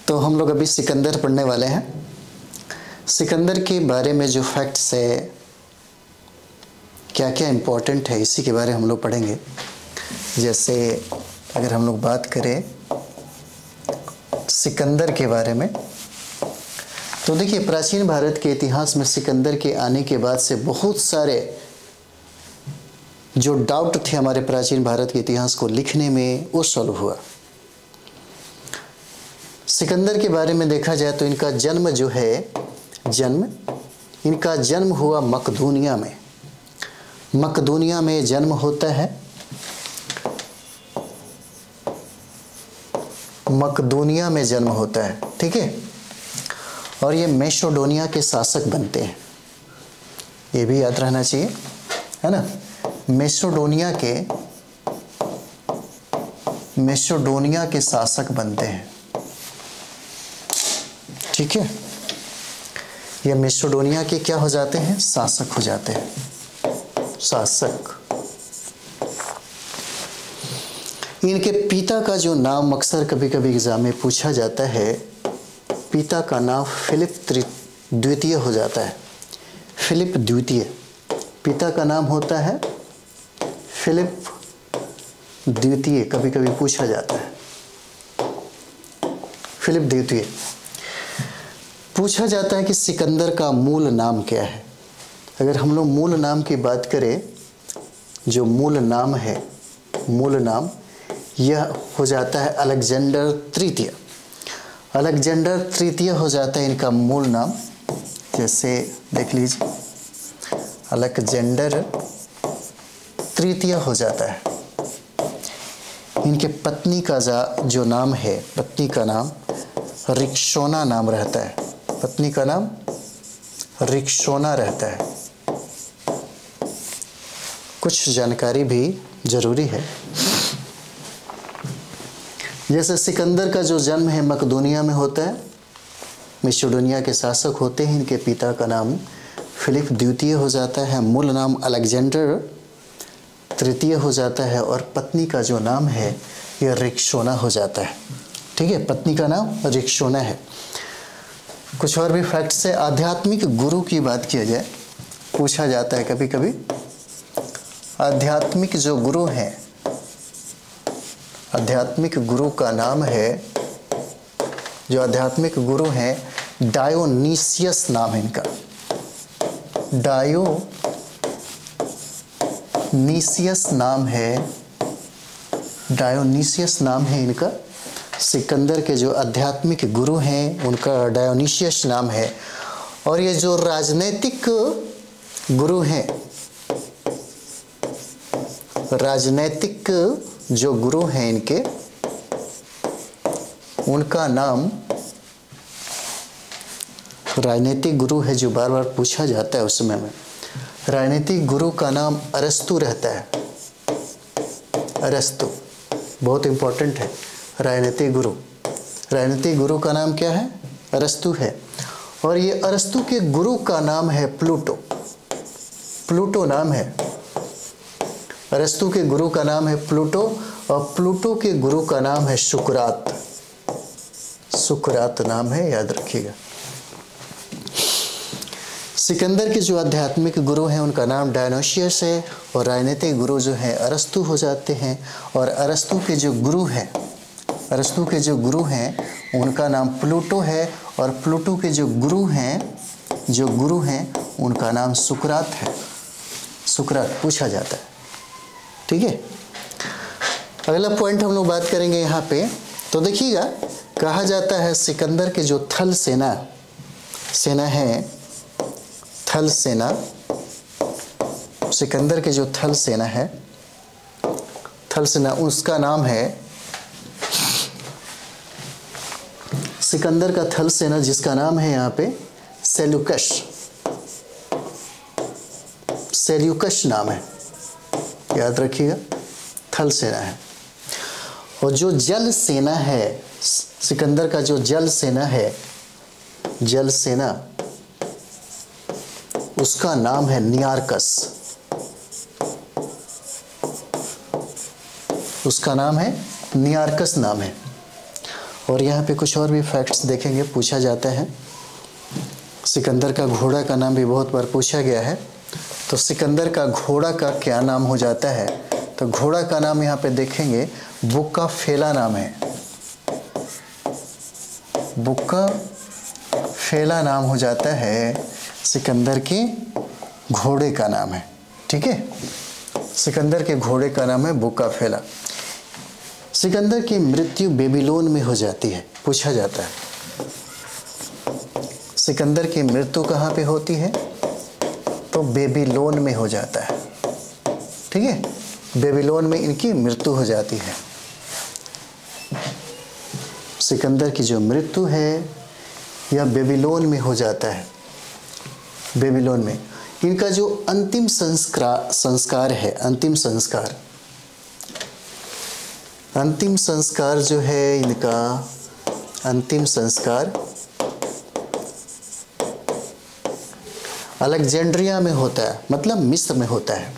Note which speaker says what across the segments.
Speaker 1: तो हम लोग अभी सिकंदर पढ़ने वाले हैं। सिकंदर के बारे में जो फैक्ट्स है, क्या क्या इम्पोर्टेंट है, इसी के बारे में हम लोग पढ़ेंगे। जैसे अगर हम लोग बात करें सिकंदर के बारे में, तो देखिए प्राचीन भारत के इतिहास में सिकंदर के आने के बाद से बहुत सारे जो डाउट थे हमारे प्राचीन भारत के इतिहास को लिखने में, वो सॉल्व हुआ। सिकंदर के बारे में देखा जाए तो इनका जन्म जो है, इनका जन्म हुआ मकदूनिया में। मकदूनिया में जन्म होता है। मकदूनिया में जन्म होता है, ठीक है। और ये मैसेडोनिया के शासक बनते हैं, ये भी याद रहना चाहिए, है ना। मैसेडोनिया के शासक बनते हैं, ठीक है। ये मैसेडोनिया के क्या हो जाते हैं? शासक हो जाते हैं, शासक। इनके पिता का जो नाम अक्सर कभी कभी एग्जाम में पूछा जाता है, पिता का नाम फिलिप द्वितीय हो जाता है। फिलिप द्वितीय, पिता का नाम होता है फिलिप द्वितीय, कभी कभी पूछा जाता है फिलिप द्वितीय। पूछा जाता है कि सिकंदर का मूल नाम क्या है। अगर हम लोग मूल नाम की बात करें, जो मूल नाम है, मूल नाम यह हो जाता है अलेक्जेंडर तृतीय। अलेक्जेंडर तृतीय हो जाता है इनका मूल नाम। जैसे देख लीजिए, अलेक्जेंडर तृतीय हो जाता है। इनके पत्नी का जो नाम है, पत्नी का नाम रिक्शोना नाम रहता है। पत्नी का नाम रिक्शोना रहता है। कुछ जानकारी भी जरूरी है। जैसे सिकंदर का जो जन्म है मकदूनिया में होता है, मैसेडोनिया के शासक होते हैं। इनके पिता का नाम फिलिप द्वितीय हो जाता है, मूल नाम अलेक्जेंडर तृतीय हो जाता है, और पत्नी का जो नाम है यह रिक्शोना हो जाता है, ठीक है। पत्नी का नाम रिक्शोना है। कुछ और भी फैक्ट्स है। आध्यात्मिक गुरु की बात किया जाए, पूछा जाता है कभी कभी, आध्यात्मिक जो गुरु हैं, आध्यात्मिक गुरु का नाम है, जो आध्यात्मिक गुरु हैं डायोनीसियस नाम है इनका। डायोनीसियस नाम है, डायोनीसियस नाम है इनका। सिकंदर के जो आध्यात्मिक गुरु हैं उनका डायोनीसियस नाम है। और ये जो राजनैतिक गुरु हैं, राजनैतिक जो गुरु हैं इनके, उनका नाम, राजनीतिक गुरु है जो बार बार पूछा जाता है उस समय में, राजनीतिक गुरु का नाम अरस्तु रहता है। अरस्तु बहुत इंपॉर्टेंट है। राजनीतिक गुरु का नाम क्या है? अरस्तु है। और ये अरस्तु के गुरु का नाम है प्लूटो। प्लूटो नाम है, अरस्तु के गुरु का नाम है प्लूटो, और प्लूटो के गुरु का नाम है सुकरात। सुकरात नाम है, याद रखिएगा। सिकंदर के जो आध्यात्मिक गुरु हैं उनका नाम डायोनीसियस है, और राजनीतिक गुरु जो है अरस्तु हो जाते हैं। और अरस्तु के जो गुरु हैं, अरस्तु के जो गुरु हैं उनका नाम प्लूटो है, और प्लूटो के जो गुरु हैं उनका नाम सुकरात है। सुकरात पूछा जाता है, ठीक है। अगला पॉइंट हम लोग बात करेंगे यहाँ पे। तो देखिएगा, कहा जाता है सिकंदर के जो थल सेना है, थल सेना, सिकंदर के जो थल सेना है, थल सेना, उसका नाम है, सिकंदर का थल सेना जिसका नाम है यहाँ पे सेल्यूकस। सेल्यूकस नाम है, याद रखिएगा, थल सेना है। और जो जल सेना है, सिकंदर का जो जल सेना है, जल सेना, उसका नाम है नियारकस। उसका नाम है नियारकस नाम है। और यहाँ पे कुछ और भी फैक्ट्स देखेंगे, पूछा जाता है। सिकंदर का घोड़ा का नाम भी बहुत बार पूछा गया है। तो सिकंदर का घोड़ा का क्या नाम हो जाता है? तो घोड़ा का नाम यहाँ पे देखेंगे बुक्का फेला नाम है। बुक्का फेला नाम हो जाता है, सिकंदर के घोड़े का नाम है। ठीक है, सिकंदर के घोड़े का नाम है बुक्का फेला। सिकंदर की मृत्यु बेबीलोन में हो जाती है, पूछा जाता है। सिकंदर की मृत्यु कहाँ पे होती है? तो बेबीलोन में हो जाता है। ठीक है, बेबीलोन में इनकी मृत्यु हो जाती है। सिकंदर की जो मृत्यु है यह बेबीलोन में हो जाता है। बेबीलोन में इनका जो अंतिम संस्कार है, अंतिम संस्कार जो है इनका, अंतिम संस्कार अलेक्जेंड्रिया में होता है, मतलब मिस्र में होता है।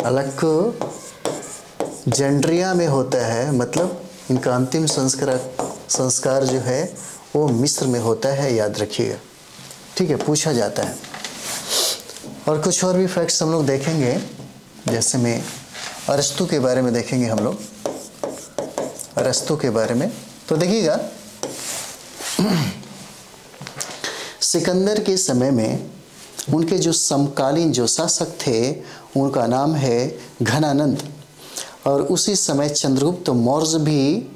Speaker 1: अलेक्जेंड्रिया में होता है, मतलब इनका अंतिम संस्कार जो है वो मिस्र में होता है, याद रखिएगा। ठीक है, पूछा जाता है। और कुछ और भी फैक्ट्स हम लोग देखेंगे, जैसे में अरस्तु के बारे में देखेंगे हम लोग, अरस्तु के बारे में। तो देखिएगा, सिकंदर के समय में उनके जो समकालीन जो शासक थे उनका नाम है घनानंद, और उसी समय चंद्रगुप्त मौर्य भी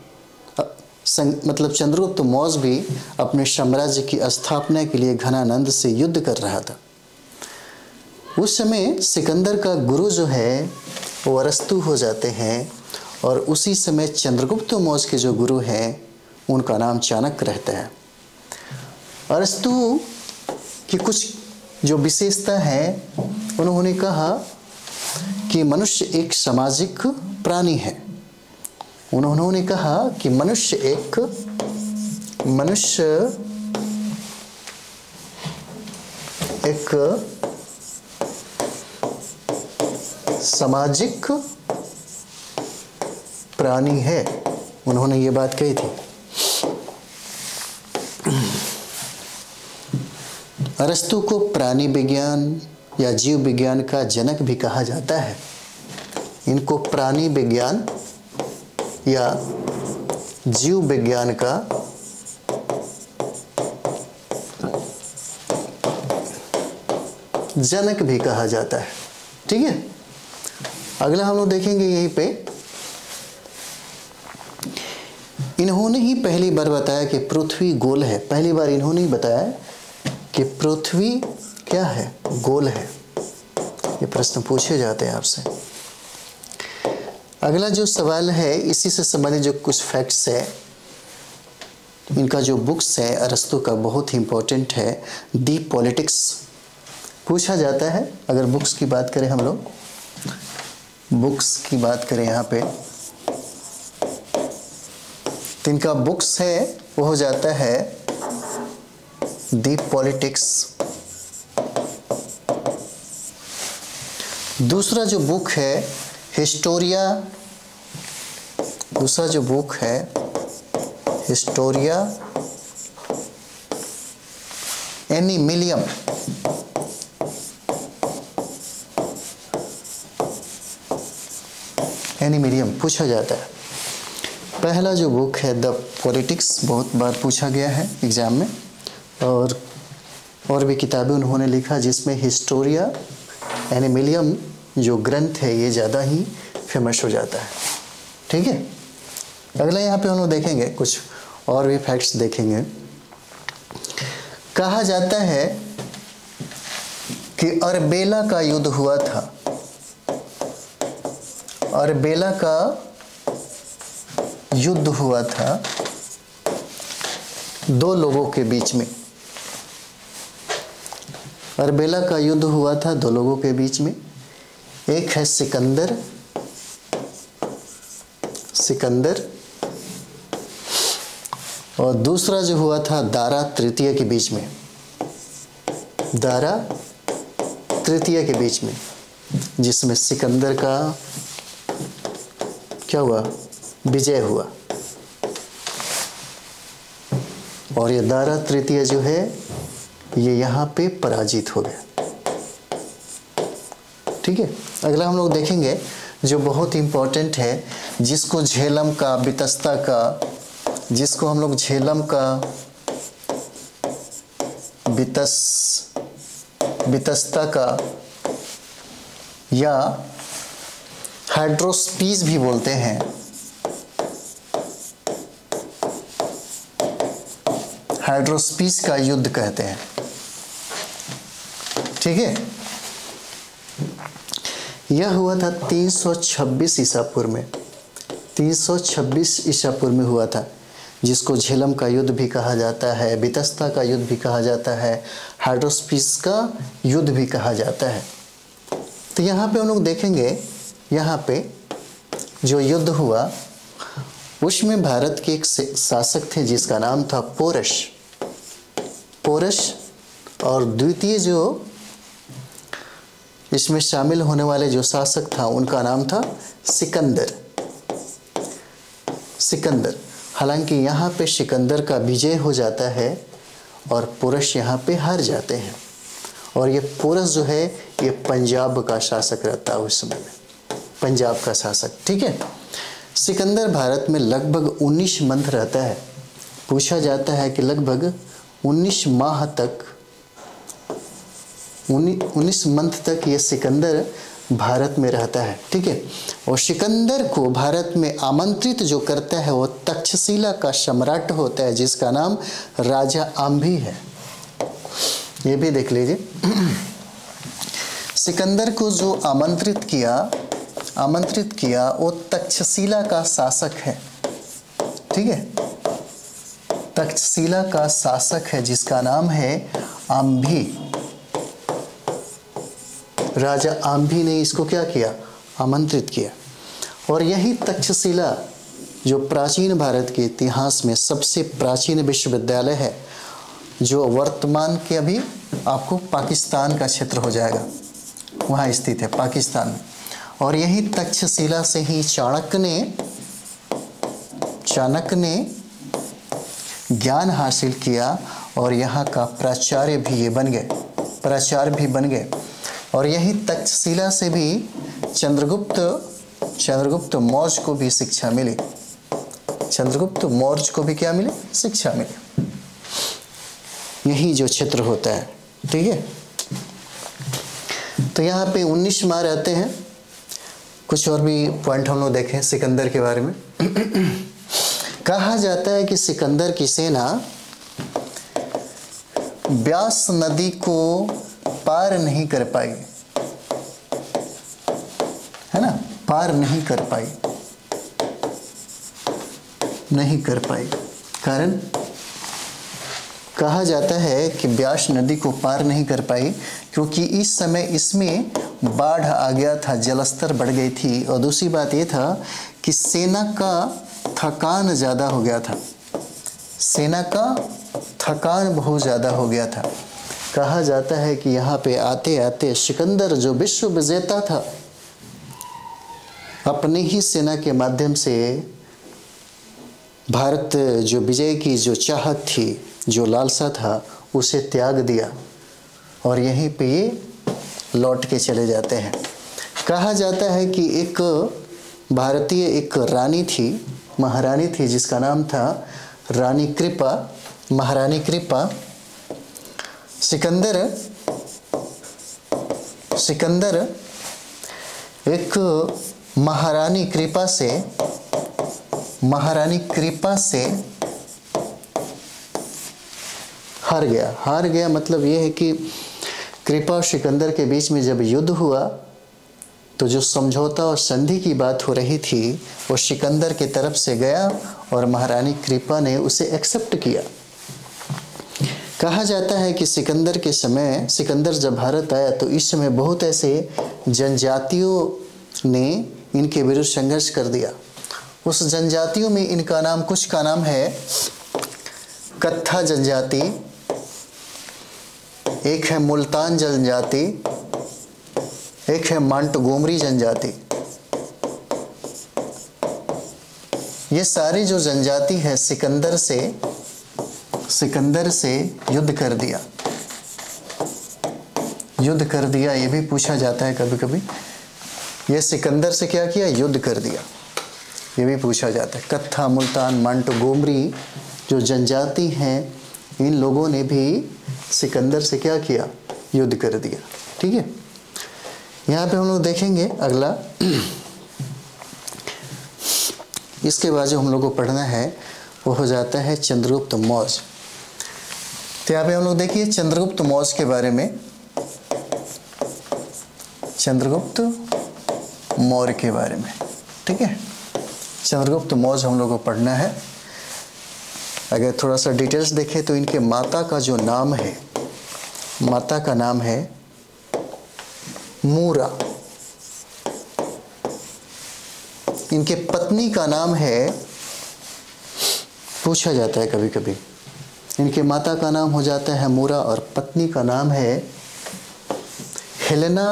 Speaker 1: चंद्रगुप्त मौर्य भी अपने साम्राज्य की स्थापना के लिए घनानंद से युद्ध कर रहा था। उस समय सिकंदर का गुरु जो है वो अरस्तु हो जाते हैं, और उसी समय चंद्रगुप्त मौर्य के जो गुरु हैं उनका नाम चाणक्य रहता है। अरस्तु की कुछ जो विशेषता है, उन्होंने कहा कि मनुष्य एक सामाजिक प्राणी है। उन्होंने कहा कि मनुष्य एक सामाजिक प्राणी है। उन्होंने ये बात कही थी। अरस्तु को प्राणी विज्ञान या जीव विज्ञान का जनक भी कहा जाता है। इनको प्राणी विज्ञान या जीव विज्ञान का जनक भी कहा जाता है। ठीक है, अगला हम लोग देखेंगे यहीं पे, इन्होंने ही पहली बार बताया कि पृथ्वी गोल है। पहली बार इन्होंने ही बताया कि पृथ्वी क्या है, गोल है। ये प्रश्न पूछे जाते हैं आपसे। अगला जो सवाल है, इसी से संबंधित जो कुछ फैक्ट्स है, इनका जो बुक्स है अरस्तु का बहुत ही इंपॉर्टेंट है। दी पॉलिटिक्स पूछा जाता है। अगर बुक्स की बात करें, हम लोग बुक्स की बात करें यहाँ पे, तो इनका बुक्स है वो हो जाता है दी पॉलिटिक्स। दूसरा जो बुक है हिस्टोरिया, दूसरा जो बुक है हिस्टोरिया एनिमिलियम। एनिमिलियम पूछा जाता है। पहला जो बुक है द पॉलिटिक्स, बहुत बार पूछा गया है एग्जाम में, और भी किताबें उन्होंने लिखा जिसमें हिस्टोरिया एनिमिलियम जो ग्रंथ है ये ज़्यादा ही फेमस हो जाता है। ठीक है, अगला यहाँ पे हम लोग देखेंगे, कुछ और भी फैक्ट्स देखेंगे। कहा जाता है कि अरबेला का युद्ध हुआ था। अरबेला का युद्ध हुआ था दो लोगों के बीच में। अरबेला का युद्ध हुआ था दो लोगों के बीच में। एक है सिकंदर और दूसरा जो हुआ था दारा तृतीय के बीच में। दारा तृतीय के बीच में, जिसमें सिकंदर का क्या हुआ, विजय हुआ और ये दारा तृतीय जो है ये यहाँ पे पराजित हो गया। ठीक है, अगला हम लोग देखेंगे जो बहुत इंपॉर्टेंट है, जिसको झेलम का, वितस्ता का, जिसको हम लोग झेलम का, वितस्ता का या हाइड्रोस्पीस भी बोलते हैं। हाइड्रोस्पीस का युद्ध कहते हैं। ठीक है, यह हुआ था 326 ईसा पूर्व में, 326 ईसा पूर्व में हुआ था, जिसको झेलम का युद्ध भी कहा जाता है, वितस्ता का युद्ध भी कहा जाता है, हाइड्रोस्पीस का युद्ध भी कहा जाता है। तो यहाँ पे हम लोग देखेंगे, यहाँ पे जो युद्ध हुआ उसमें भारत के एक शासक थे जिसका नाम था पोरस, और द्वितीय जो इसमें शामिल होने वाले जो शासक था उनका नाम था सिकंदर। हालांकि यहाँ पे सिकंदर का विजय हो जाता है और पोरस यहाँ पे हार जाते हैं। और ये पोरस जो है ये पंजाब का शासक रहता है उस समय में, पंजाब का शासक। ठीक है, सिकंदर भारत में लगभग 19 मंथ रहता है। पूछा जाता है कि लगभग 19 माह तक, 19 मंथ तक ये सिकंदर भारत में रहता है। ठीक है, और सिकंदर को भारत में आमंत्रित जो करता है वो तक्षशिला का सम्राट होता है जिसका नाम राजा आम्भी है। ये भी देख लीजिए, सिकंदर को जो आमंत्रित किया वो तक्षशिला का शासक है। ठीक है, तक्षशिला का शासक है जिसका नाम है आम्भी। राजा आम्भी ने इसको क्या किया, आमंत्रित किया। और यही तक्षशिला जो प्राचीन भारत के इतिहास में सबसे प्राचीन विश्वविद्यालय है, जो वर्तमान के अभी आपको पाकिस्तान का क्षेत्र हो जाएगा, वहाँ स्थित है पाकिस्तान में। और यही तक्षशिला से ही चाणक्य ज्ञान हासिल किया और यहाँ का प्राचार्य भी बन गए। और यही तक्षशिला से भी चंद्रगुप्त मौर्य को भी शिक्षा मिली। चंद्रगुप्त मौर्य को भी क्या मिली, शिक्षा मिली। यही जो क्षेत्र होता है। ठीक है, तो यहाँ पे 19 माह रहते हैं। कुछ और भी पॉइंट हम लोग देखें सिकंदर के बारे में। कहा जाता है कि सिकंदर की सेना ब्यास नदी को पार नहीं कर पाई, है ना, पार नहीं कर पाई। कारण कहा जाता है कि ब्यास नदी को पार नहीं कर पाई क्योंकि इस समय इसमें बाढ़ आ गया था, जलस्तर बढ़ गई थी। और दूसरी बात ये था कि सेना का थकान ज़्यादा हो गया था, सेना का थकान बहुत ज़्यादा हो गया था। कहा जाता है कि यहाँ पे आते आते सिकंदर जो विश्व विजेता था, अपने ही सेना के माध्यम से भारत जो विजय की जो चाहत थी, जो लालसा था, उसे त्याग दिया और यहीं पे ये लौट के चले जाते हैं। कहा जाता है कि एक भारतीय एक रानी थी, महारानी थी, जिसका नाम था रानी कृपा, महारानी कृपा। सिकंदर एक महारानी कृपा से हार गया। मतलब ये है कि कृपा और सिकंदर के बीच में जब युद्ध हुआ तो जो समझौता और संधि की बात हो रही थी वो सिकंदर की तरफ से गया और महारानी कृपा ने उसे एक्सेप्ट किया। कहा जाता है कि सिकंदर जब भारत आया तो इस समय बहुत ऐसे जनजातियों ने इनके विरुद्ध संघर्ष कर दिया। उस जनजातियों में कुछ का नाम है कत्था जनजाति, एक है मुल्तान जनजाति, एक है मांटगोमरी जनजाति। ये सारी जो जनजाति है सिकंदर से युद्ध कर दिया, ये भी पूछा जाता है कभी कभी। ये सिकंदर से क्या किया? युद्ध कर दिया, ये भी पूछा जाता है। कत्था, मुल्तान, मंट, गोमरी जो जनजाति हैं, इन लोगों ने भी सिकंदर से क्या किया? युद्ध कर दिया। ठीक है, यहाँ पे हम लोग देखेंगे अगला। इसके बाद जो हम लोग को पढ़ना है वो हो जाता है चंद्रगुप्त मौर्य। तो यहाँ पे हम लोग देखिए चंद्रगुप्त मौर्य के बारे में, चंद्रगुप्त मौर्य के बारे में। ठीक है, चंद्रगुप्त मौर्य हम लोग को पढ़ना है। अगर थोड़ा सा डिटेल्स देखें तो इनके माता का जो नाम है, माता का नाम है मूरा, इनके पत्नी का नाम है, पूछा जाता है कभी कभी, इनके माता का नाम हो जाता है मूरा और पत्नी का नाम है हेलेना,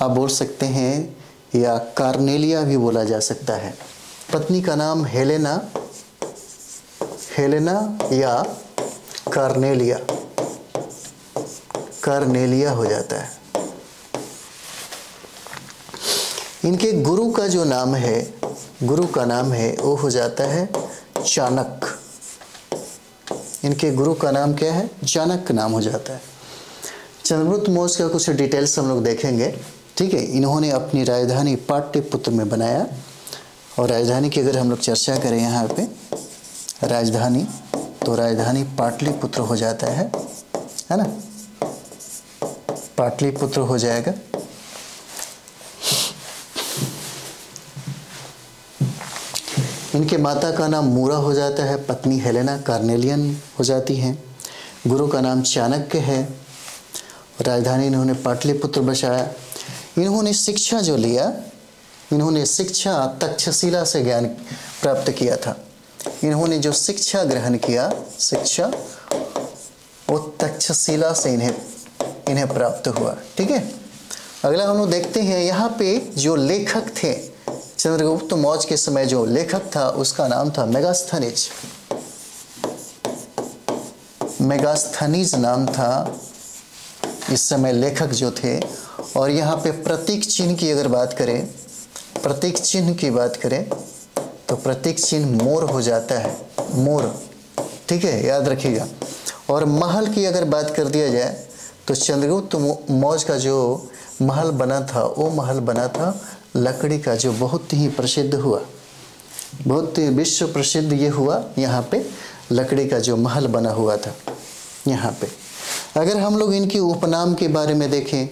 Speaker 1: आप बोल सकते हैं, या कार्नेलिया भी बोला जा सकता है। पत्नी का नाम हेलेना या कार्नेलिया हो जाता है। इनके गुरु का जो नाम है, गुरु का नाम है वो हो जाता है चाणक्य। इनके गुरु का नाम क्या है? चाणक्य नाम हो जाता है। चंद्रगुप्त मौर्य का कुछ डिटेल्स हम लोग देखेंगे। ठीक है, इन्होंने अपनी राजधानी पाटलिपुत्र में बनाया, और राजधानी की अगर हम लोग चर्चा करें यहाँ पे राजधानी, तो राजधानी पाटलिपुत्र हो जाता है ना, पाटलिपुत्र हो जाएगा। इनके माता का नाम मूरा हो जाता है, पत्नी हेलेना कार्नेलियन हो जाती हैं, गुरु का नाम चाणक्य है, राजधानी इन्होंने पाटलिपुत्र बसाया। इन्होंने शिक्षा जो लिया, इन्होंने शिक्षा तक्षशिला से ज्ञान प्राप्त किया था। इन्होंने जो शिक्षा ग्रहण किया, शिक्षा वो तक्षशिला से इन्हें प्राप्त हुआ। ठीक है, अगला हम लोग देखते हैं यहाँ पे जो लेखक थे, चंद्रगुप्त मौर्य के समय जो लेखक था उसका नाम था मेगास्थनीज। मेगास्थनीज नाम था इस समय लेखक जो थे। और यहाँ पे प्रतीक चिन्ह की अगर बात करें, प्रतीक चिन्ह की बात करें तो प्रतीक चिन्ह मोर हो जाता है, मोर। ठीक है, याद रखिएगा। और महल की अगर बात कर दिया जाए तो चंद्रगुप्त मौर्य का जो महल बना था, वो महल बना था लकड़ी का, जो बहुत ही प्रसिद्ध हुआ, बहुत ही विश्व प्रसिद्ध ये हुआ। यहाँ पे लकड़ी का जो महल बना हुआ था यहाँ पे। अगर हम लोग इनकी उपनाम के बारे में देखें,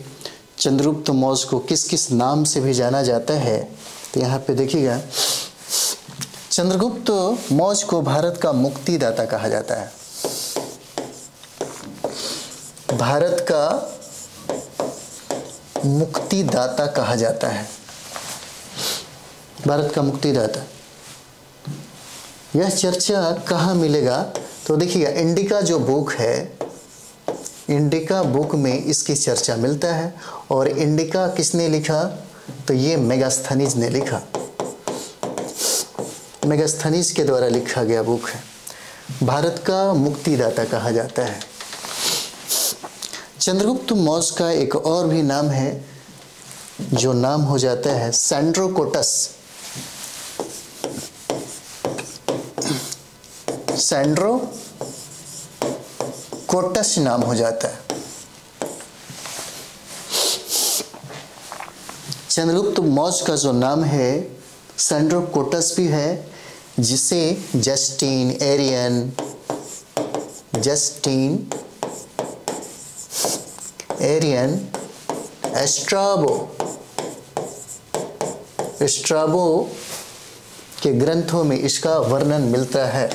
Speaker 1: चंद्रगुप्त मौर्य को किस किस नाम से भी जाना जाता है, तो यहाँ पे देखिएगा चंद्रगुप्त मौर्य को भारत का मुक्तिदाता कहा जाता है। भारत का मुक्तिदाता कहा जाता है, भारत का मुक्तिदाता। यह चर्चा कहाँ मिलेगा? तो देखिएगा इंडिका जो बुक है, इंडिका बुक में इसकी चर्चा मिलता है। और इंडिका किसने लिखा? तो ये मेगास्थनीज ने लिखा, मेगास्थनीज के द्वारा लिखा गया बुक है। भारत का मुक्तिदाता कहा जाता है। चंद्रगुप्त मौर्य का एक और भी नाम है, जो नाम हो जाता है सैंड्रोकोटस। सैंड्रोकोटस नाम हो जाता है। चंद्रगुप्त मौर्य का जो नाम है सैंड्रोकोटस भी है, जिसे जस्टीन, एरियन, स्ट्राबो के ग्रंथों में इसका वर्णन मिलता है।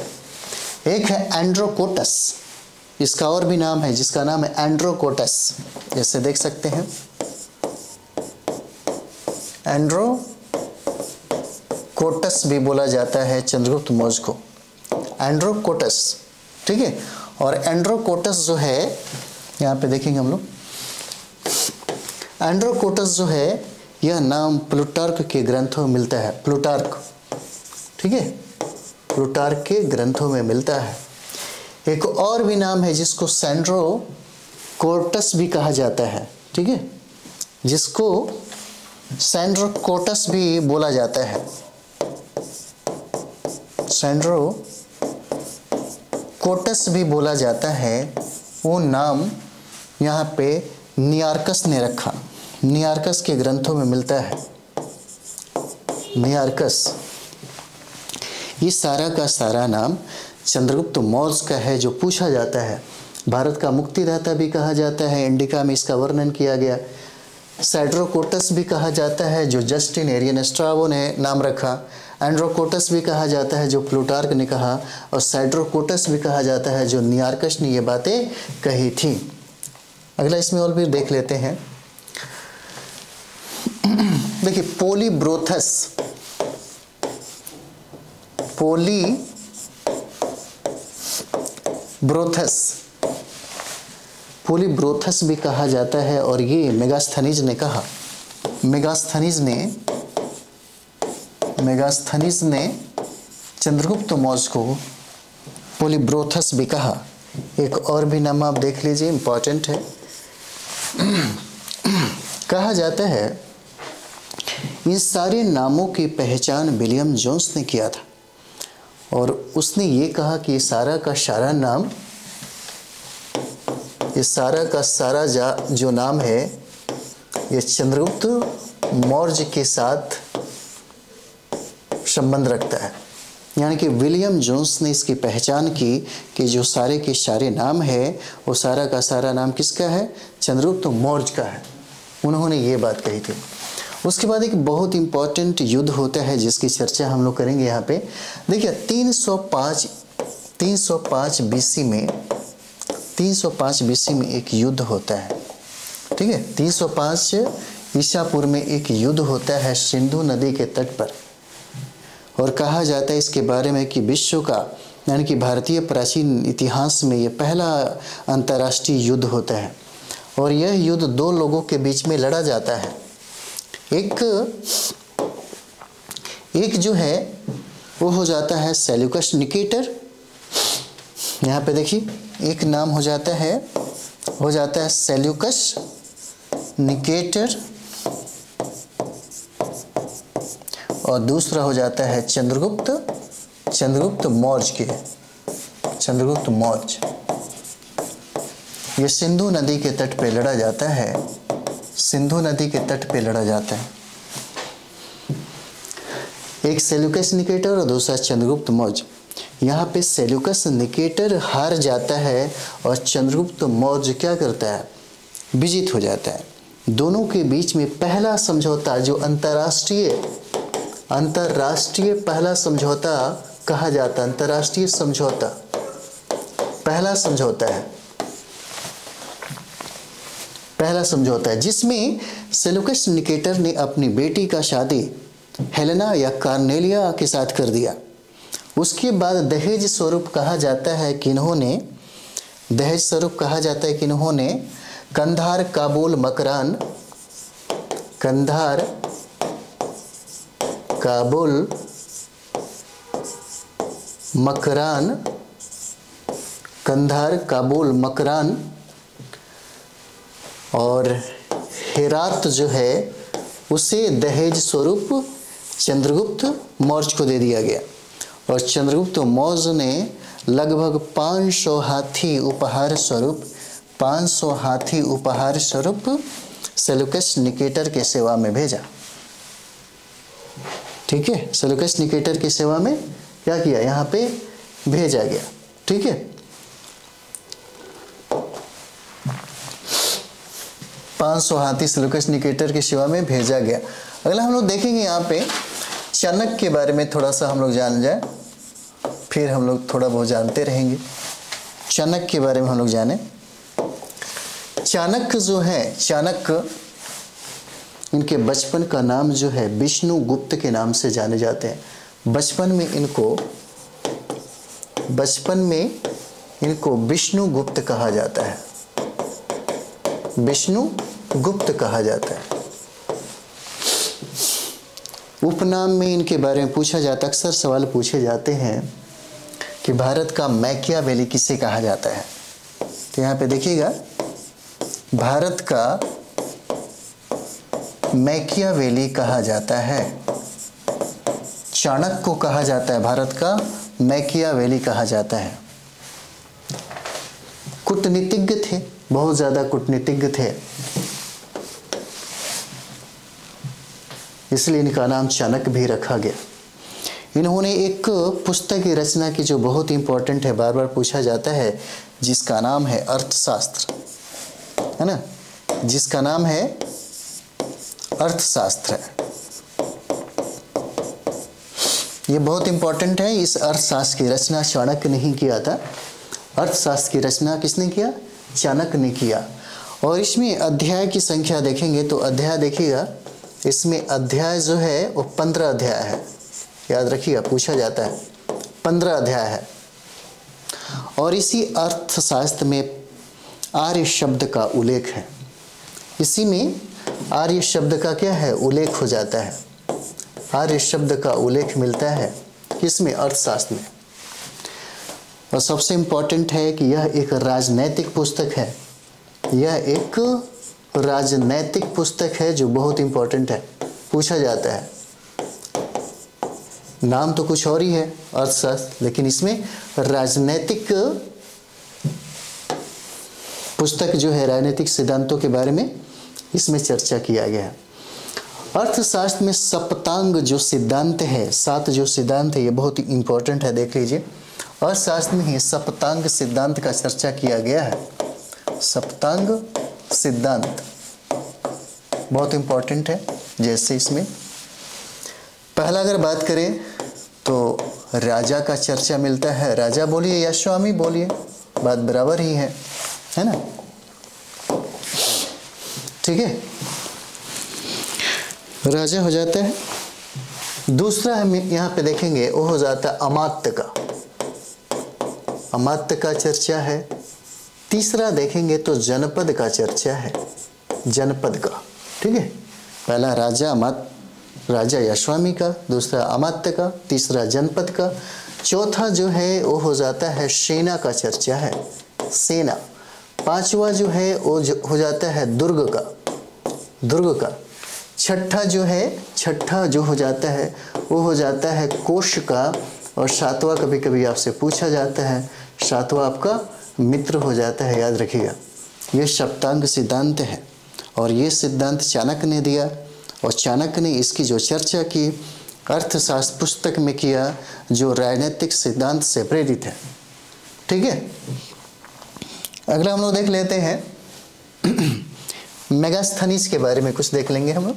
Speaker 1: एक है एंड्रोकोटस, इसका और भी नाम है जिसका नाम है एंड्रोकोटस, जैसे देख सकते हैं एंड्रोकोटस भी बोला जाता है चंद्रगुप्त मौर्य को, एंड्रोकोटस। ठीक है, और एंड्रोकोटस जो है, यहाँ पे देखेंगे हम लोग, एंड्रोकोटस जो है यह नाम प्लूटार्क के ग्रंथों में मिलता है, प्लूटार्क। ठीक है, प्लूटार्क के ग्रंथों में मिलता है। एक और भी नाम है जिसको सैंड्रोकोर्टस भी कहा जाता है, ठीक है, जिसको सैंड्रोकोर्टस भी बोला जाता है। सैंड्रोकोर्टस भी बोला जाता है। वो नाम यहाँ पे नियार्कस ने रखा, नियार्कस के ग्रंथों में मिलता है। नियार्कस, ये सारा का सारा नाम चंद्रगुप्त मौर्य का है, जो पूछा जाता है। भारत का मुक्तिदाता भी कहा जाता है, इंडिका में इसका वर्णन किया गया। सैंड्रोकोर्टस भी कहा जाता है, जो जस्टिन एरियन स्ट्राबो ने नाम रखा। एंड्रोकोर्टस भी कहा जाता है, जो प्लूटार्क ने कहा। और सैंड्रोकोर्टस भी कहा जाता है, जो नियार्कस ने ये बातें कही थी। अगला इसमें और भी देख लेते हैं। देखिए, पोलीब्रोथस, पोलीब्रोथस भी कहा जाता है। और ये मेगास्थनीज ने कहा, मेगास्थनीज ने चंद्रगुप्त मौर्य को पोलीब्रोथस भी कहा। एक और भी नाम आप देख लीजिए, इंपॉर्टेंट है। कहा जाता है इन सारे नामों की पहचान विलियम जोन्स ने किया था, और उसने ये कहा कि ये सारा का सारा जो नाम है ये चंद्रगुप्त मौर्य के साथ संबंध रखता है। यानी कि विलियम जोन्स ने इसकी पहचान की कि जो सारे के सारे नाम है वो सारा का सारा नाम किसका है? चंद्रगुप्त मौर्य का है। उन्होंने ये बात कही थी। उसके बाद एक बहुत इंपॉर्टेंट युद्ध होता है जिसकी चर्चा हम लोग करेंगे यहाँ पे। देखिए 305 बीसी में एक युद्ध होता है, ठीक है। 305 ईसा पूर्व में एक युद्ध होता है सिंधु नदी के तट पर, और कहा जाता है इसके बारे में कि विश्व का यानी कि भारतीय प्राचीन इतिहास में ये पहला अंतर्राष्ट्रीय युद्ध होता है। और यह युद्ध दो लोगों के बीच में लड़ा जाता है। एक जो है वो हो जाता है सेल्यूकस निकेटर। यहाँ पे देखिए, एक नाम हो जाता है सेल्यूकस निकेटर, और दूसरा हो जाता है चंद्रगुप्त मौर्य। ये सिंधु नदी के तट पे लड़ा जाता है, एक सेल्यूकस निकेटर और दूसरा चंद्रगुप्त मौर्य। यहाँ पे सेल्यूकस निकेटर हार जाता है और चंद्रगुप्त मौर्य क्या करता है? विजित हो जाता है। दोनों के बीच में पहला समझौता जो अंतरराष्ट्रीय पहला समझौता कहा जाता है, अंतरराष्ट्रीय समझौता पहला समझौता है जिसमें सेल्यूकस निकेटर ने अपनी बेटी का शादी हेलेना या कार्नेलिया के साथ कर दिया। उसके बाद दहेज स्वरूप कहा जाता है कि इन्होंने कंधार, काबुल, मकरान और हेरात जो है उसे दहेज स्वरूप चंद्रगुप्त मौर्य को दे दिया गया। और चंद्रगुप्त मौर्य ने लगभग 500 हाथी उपहार स्वरूप सेल्यूकस निकेटर के सेवा में भेजा। ठीक है, सेल्यूकस निकेटर की सेवा में क्या किया? यहाँ पे भेजा गया। ठीक है, हाथी सेल्यूकस निकेटर की सेवा में भेजा गया। अगला हम लोग देखेंगे यहाँ पे चाणक्य के बारे में थोड़ा सा हम लोग जान जाए, फिर हम लोग थोड़ा बहुत जानते रहेंगे। चाणक्य के बारे में हम लोग जाने। चाणक्य जो है, इनके बचपन का नाम जो है विष्णुगुप्त के नाम से जाने जाते हैं। बचपन में इनको विष्णुगुप्त कहा जाता है, उपनाम में इनके बारे में पूछा जाता है, अक्सर सवाल पूछे जाते हैं कि भारत का मैकियावेली किसे कहा जाता है। तो यहाँ पे देखिएगा, भारत का मैकियावेली कहा जाता है, चाणक्य को कहा जाता है, भारत का मैकियावेली कहा जाता है। कूटनीतिज्ञ थे, बहुत ज्यादा कूटनीतिज्ञ थे, इसलिए इनका नाम चाणक्य भी रखा गया। इन्होंने एक पुस्तक की रचना की जो बहुत इंपॉर्टेंट है, बार बार पूछा जाता है, जिसका नाम है अर्थशास्त्र, है ना, जिसका नाम है अर्थशास्त्र। ये बहुत इंपॉर्टेंट है। इस अर्थशास्त्र की रचना चाणक्य ने ही किया था। अर्थशास्त्र की रचना किसने किया? चाणक्य ने किया। और इसमें अध्याय की संख्या देखेंगे तो अध्याय देखिएगा, इसमें अध्याय जो है वो 15 अध्याय है। याद रखिएगा, पूछा जाता है, 15 अध्याय है। और इसी अर्थशास्त्र में आर्य शब्द का उल्लेख है। इसी में आर्य शब्द का क्या है? उल्लेख हो जाता है। आर्य शब्द का उल्लेख मिलता है किसमें? अर्थशास्त्र में। और सबसे इंपॉर्टेंट है कि यह एक राजनैतिक पुस्तक है। यह एक राजनैतिक पुस्तक है जो बहुत इंपॉर्टेंट है, पूछा जाता है। नाम तो कुछ और ही है अर्थशास्त्र, लेकिन इसमें राजनैतिक पुस्तक जो है, राजनीतिक सिद्धांतों के बारे में इसमें चर्चा किया गया है। अर्थशास्त्र में सप्तांग जो सिद्धांत है, 7 जो सिद्धांत है, ये बहुत ही इंपॉर्टेंट है, देख लीजिए। अर्थशास्त्र में ही सप्तांग सिद्धांत का चर्चा किया गया है। सप्तांग सिद्धांत बहुत इंपॉर्टेंट है। जैसे इसमें पहला अगर बात करें तो राजा का चर्चा मिलता है। राजा बोलिए या स्वामी बोलिए, बात बराबर ही है ना, ठीक है, राजा हो जाता है। दूसरा हम यहाँ पे देखेंगे वो हो जाता है अमात्य का। अमात्य का चर्चा है। तीसरा देखेंगे तो जनपद का चर्चा है, जनपद का, ठीक है। पहला राजा अमात्य, राजा या स्वामी का, दूसरा अमात्य का, तीसरा जनपद का, चौथा जो है वो हो जाता है सेना का चर्चा है, सेना। पांचवा जो है वो हो जाता है दुर्ग का, दुर्ग का। छठा जो हो जाता है वो हो जाता है कोश का। और सातवां कभी कभी आपसे पूछा जाता है, सातवां आपका मित्र हो जाता है, याद रखिएगा। ये सप्तांग सिद्धांत है और ये सिद्धांत चाणक्य ने दिया। और चाणक्य ने इसकी जो चर्चा की अर्थशास्त्र पुस्तक में किया, जो राजनीतिक सिद्धांत से प्रेरित है, ठीक है। अगला हम लोग देख लेते हैं मेगास्थनीज के बारे में कुछ देख लेंगे हम लोग,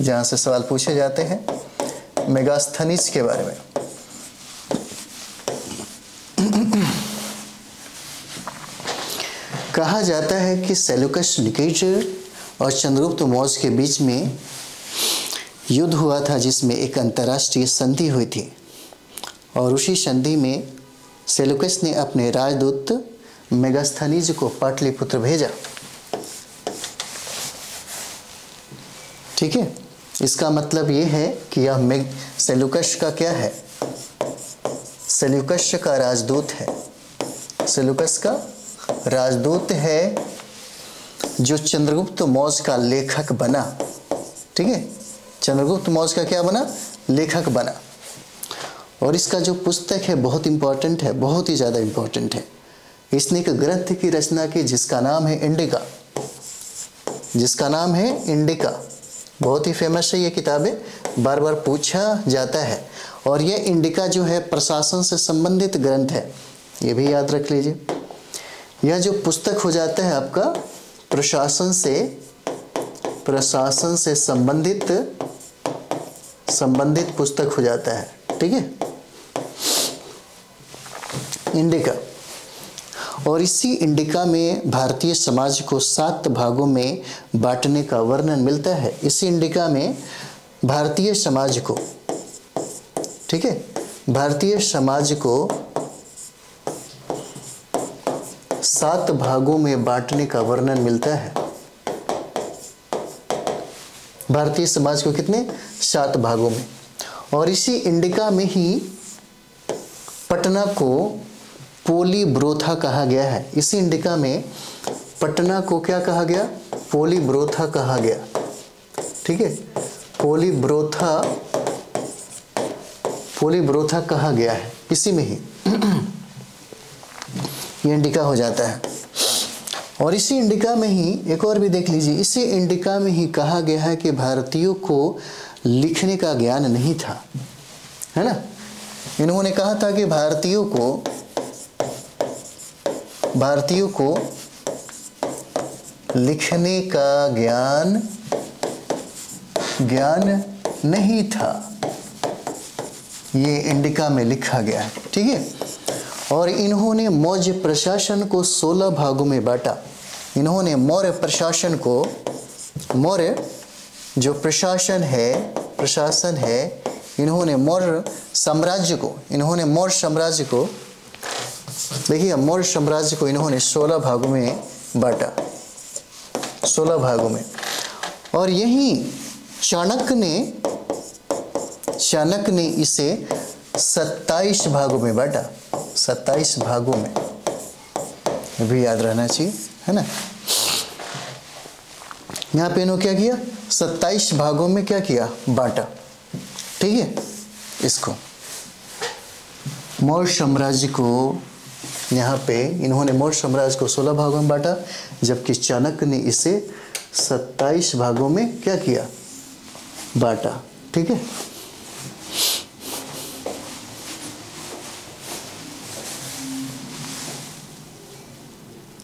Speaker 1: जहाँ से सवाल पूछे जाते हैं मेगास्थनीज के बारे में। कहा जाता है कि सेल्यूकस निकेटर और चंद्रगुप्त मौर्य के बीच में युद्ध हुआ था, जिसमें एक अंतर्राष्ट्रीय संधि हुई थी। और उसी संधि में सेल्यूकस ने अपने राजदूत मेगास्थनीज को पाटलिपुत्र भेजा, ठीक है। इसका मतलब ये है कि यह सेल्यूकस का क्या है? सेल्यूकस का राजदूत है। सेल्यूकस का राजदूत है जो चंद्रगुप्त मौर्य का लेखक बना, ठीक है। चंद्रगुप्त मौर्य का क्या बना? लेखक बना। और इसका जो पुस्तक है बहुत इंपॉर्टेंट है, बहुत ही ज़्यादा इंपॉर्टेंट है। इसने एक ग्रंथ की रचना की जिसका नाम है इंडिका, जिसका नाम है इंडिका। बहुत ही फेमस है ये किताबें, बार बार पूछा जाता है। और ये इंडिका जो है प्रशासन से संबंधित ग्रंथ है, ये भी याद रख लीजिए। यह जो पुस्तक हो जाता है आपका प्रशासन से संबंधित पुस्तक हो जाता है, ठीक है, इंडिका। और इसी इंडिका में भारतीय समाज को 7 भागों में बांटने का वर्णन मिलता है। इसी इंडिका में भारतीय समाज को, ठीक है, भारतीय समाज को 7 भागों में बांटने का वर्णन मिलता है। भारतीय समाज को कितने? 7 भागों में। और इसी इंडिका में ही पटना को पोलीब्रोथा कहा गया है। इसी इंडिका में पटना को क्या कहा गया? पोलीब्रोथा कहा गया। ठीक है, पोलीब्रोथा कहा गया है, इसी में ही ये इंडिका हो जाता है। और इसी इंडिका में ही एक और भी देख लीजिए, इसी इंडिका में ही कहा गया है कि भारतीयों को लिखने का ज्ञान नहीं था, है ना। इन्होंने कहा था कि भारतीयों को लिखने का ज्ञान नहीं था, ये इंडिका में लिखा गया है। ठीक है, और इन्होंने मौर्य प्रशासन को 16 भागों में बांटा। इन्होंने मौर्य प्रशासन को, मौर्य जो प्रशासन है, इन्होंने मौर्य साम्राज्य को, देखिए मौर्य साम्राज्य को इन्होंने 16 भागों में बांटा, 16 भागों में। और यही चाणक्य ने इसे 27 भागों में बांटा, 27 भागों में, भी याद रहना चाहिए, है ना। यहाँ पे इन्होंने क्या किया? 27 भागों में क्या किया? बांटा। ठीक है, इसको मौर्य साम्राज्य को, यहाँ पे इन्होंने मौर्य साम्राज्य को 16 भागों में बांटा, जबकि चाणक्य ने इसे 27 भागों में क्या किया? बांटा। ठीक है।